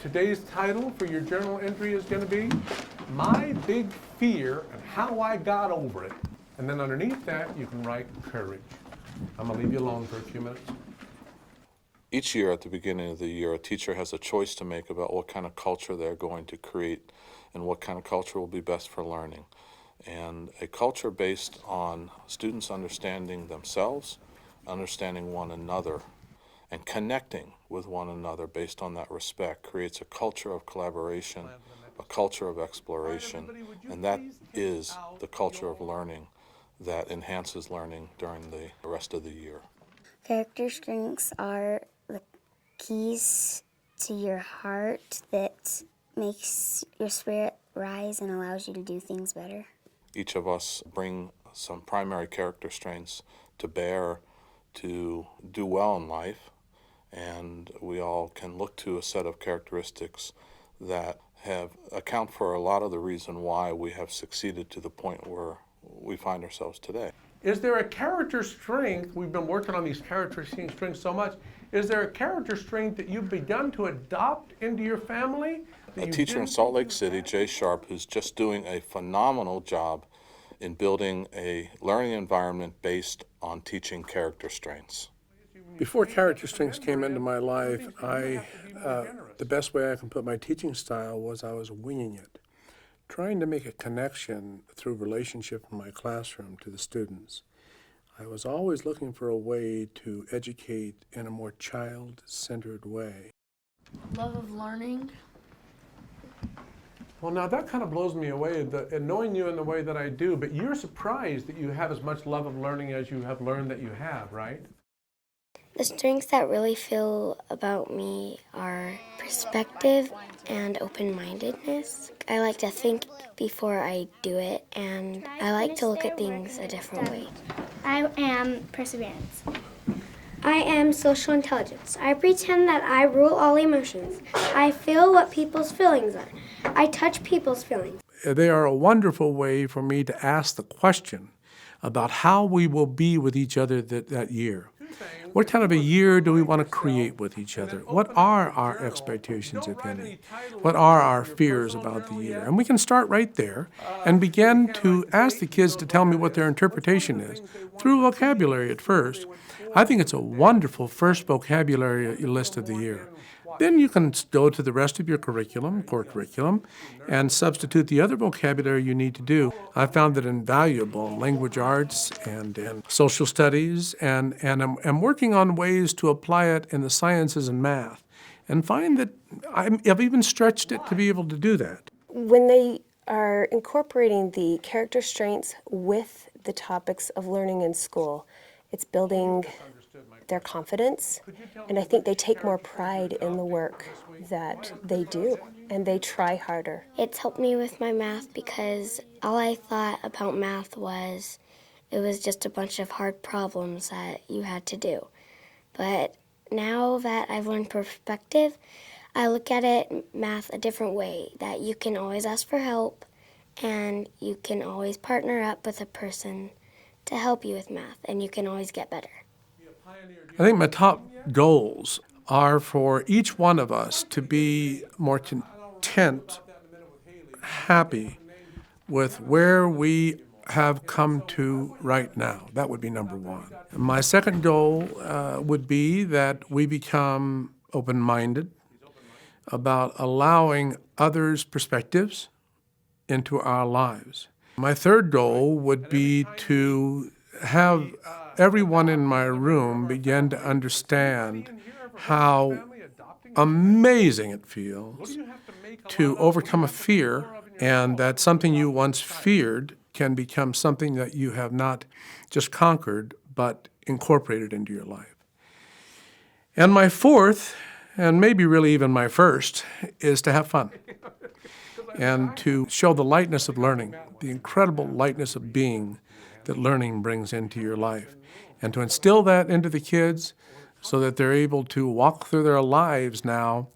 Today's title for your journal entry is going to be My Big Fear and How I Got Over It. And then underneath that, you can write courage. I'm going to leave you alone for a few minutes. Each year at the beginning of the year, a teacher has a choice to make about what kind of culture they're going to create and what kind of culture will be best for learning. And a culture based on students understanding themselves, understanding one another, and connecting with one another based on that respect creates a culture of collaboration, a culture of exploration, and that is the culture of learning that enhances learning during the rest of the year. Character strengths are the keys to your heart that makes your spirit rise and allows you to do things better. Each of us bring some primary character strengths to bear to do well in life, and we all can look to a set of characteristics that account for a lot of the reason why we have succeeded to the point where we find ourselves today. Is there a character strength, we've been working on these character strengths so much, is there a character strength that you've begun to adopt into your family? A teacher in Salt Lake City, Jay Sharp, who's just doing a phenomenal job in building a learning environment based on teaching character strengths. Before character strengths came into my life, the best way I can put my teaching style was I was winging it, trying to make a connection through relationship in my classroom to the students. I was always looking for a way to educate in a more child-centered way. Love of learning. Well, now that kind of blows me away, knowing you in the way that I do, but you're surprised that you have as much love of learning as you have learned that you have, right? The strengths that really feel about me are perspective and open-mindedness. I like to think before I do it, and I like to look at things a different way. I am perseverance. I am social intelligence. I pretend that I rule all emotions. I feel what people's feelings are. I touch people's feelings. They are a wonderful way for me to ask the question about how we will be with each other that year. What kind of a year do we want to create with each other? What are our expectations, if any? What are our fears about the year? And we can start right there and begin to ask the kids to tell me what their interpretation is through vocabulary at first. I think it's a wonderful first vocabulary list of the year. Then you can go to the rest of your curriculum, core curriculum, and substitute the other vocabulary you need to do. I found it invaluable in language arts and in social studies, and I'm working on ways to apply it in the sciences and math, and find that I've even stretched it to be able to do that. When they are incorporating the character strengths with the topics of learning in school, it's building their confidence, and I think they take more pride in the work that they do, and they try harder. It's helped me with my math because all I thought about math was it was just a bunch of hard problems that you had to do. But now that I've learned perspective, I look at math a different way, that you can always ask for help and you can always partner up with a person to help you with math, and you can always get better. I think my top goals are for each one of us to be more content, happy with where we have come to right now. That would be number one. My second goal would be that we become open-minded about allowing others' perspectives into our lives. My third goal would be to have everyone in my room begin to understand how amazing it feels to overcome a fear, and that something you once feared can become something that you have not just conquered, but incorporated into your life. And my fourth, and maybe really even my first, is to have fun and to show the lightness of learning, the incredible lightness of being that learning brings into your life, and to instill that into the kids so that they're able to walk through their lives now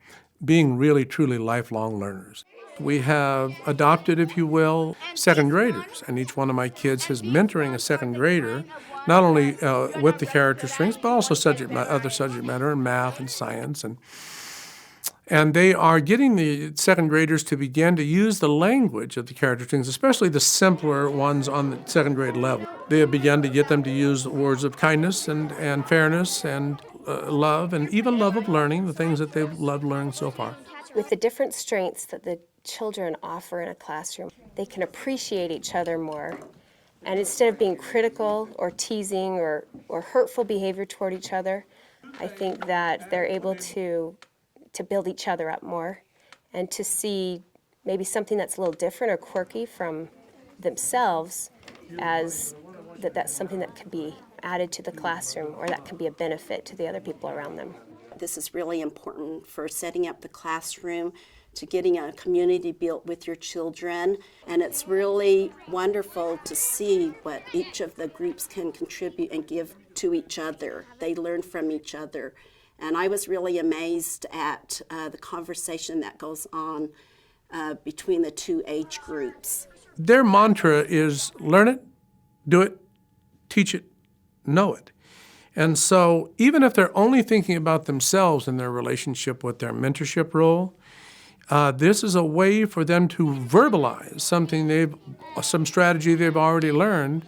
being really, truly lifelong learners. We have adopted, if you will, second graders, and each one of my kids is mentoring a second grader, not only with the character strengths, but also other subject matter in math and science. And they are getting the second graders to begin to use the language of the character strings, especially the simpler ones on the second grade level. They have begun to get them to use words of kindness and fairness and love, and even love of learning, the things that they've loved learning so far. With the different strengths that the children offer in a classroom, they can appreciate each other more. And instead of being critical or teasing or hurtful behavior toward each other, I think that they're able to build each other up more and to see maybe something that's a little different or quirky from themselves as that's something that could be added to the classroom or that can be a benefit to the other people around them. This is really important for setting up the classroom, to getting a community built with your children, and it's really wonderful to see what each of the groups can contribute and give to each other. They learn from each other, and I was really amazed at the conversation that goes on between the two age groups. Their mantra is learn it, do it, teach it, know it. And so even if they're only thinking about themselves in their relationship with their mentorship role, this is a way for them to verbalize some strategy they've already learned,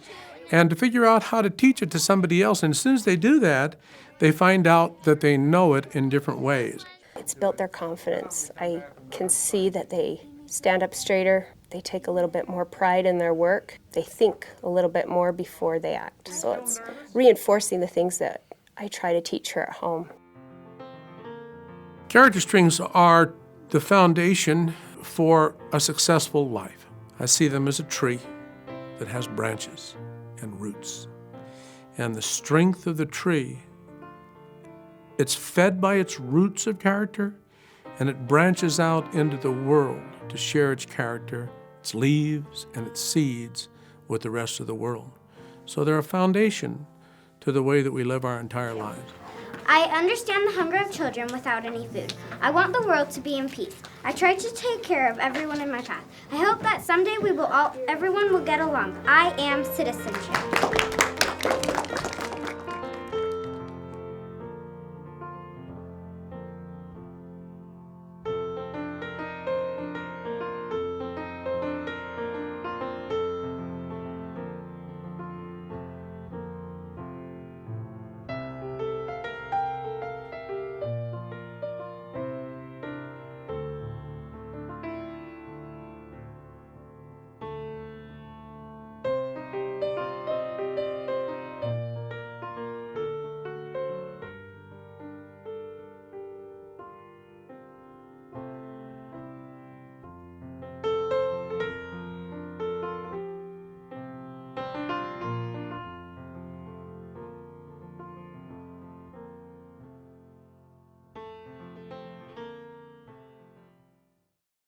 and to figure out how to teach it to somebody else. And as soon as they do that, they find out that they know it in different ways. It's built their confidence. I can see that they stand up straighter. They take a little bit more pride in their work. They think a little bit more before they act. So it's reinforcing the things that I try to teach her at home. Character strings are the foundation for a successful life. I see them as a tree that has branches and roots. And the strength of the tree, it's fed by its roots of character, and it branches out into the world to share its character, its leaves, and its seeds with the rest of the world. So they're a foundation to the way that we live our entire lives. I understand the hunger of children without any food. I want the world to be in peace. I try to take care of everyone in my path. I hope that someday everyone will get along. I am citizenship.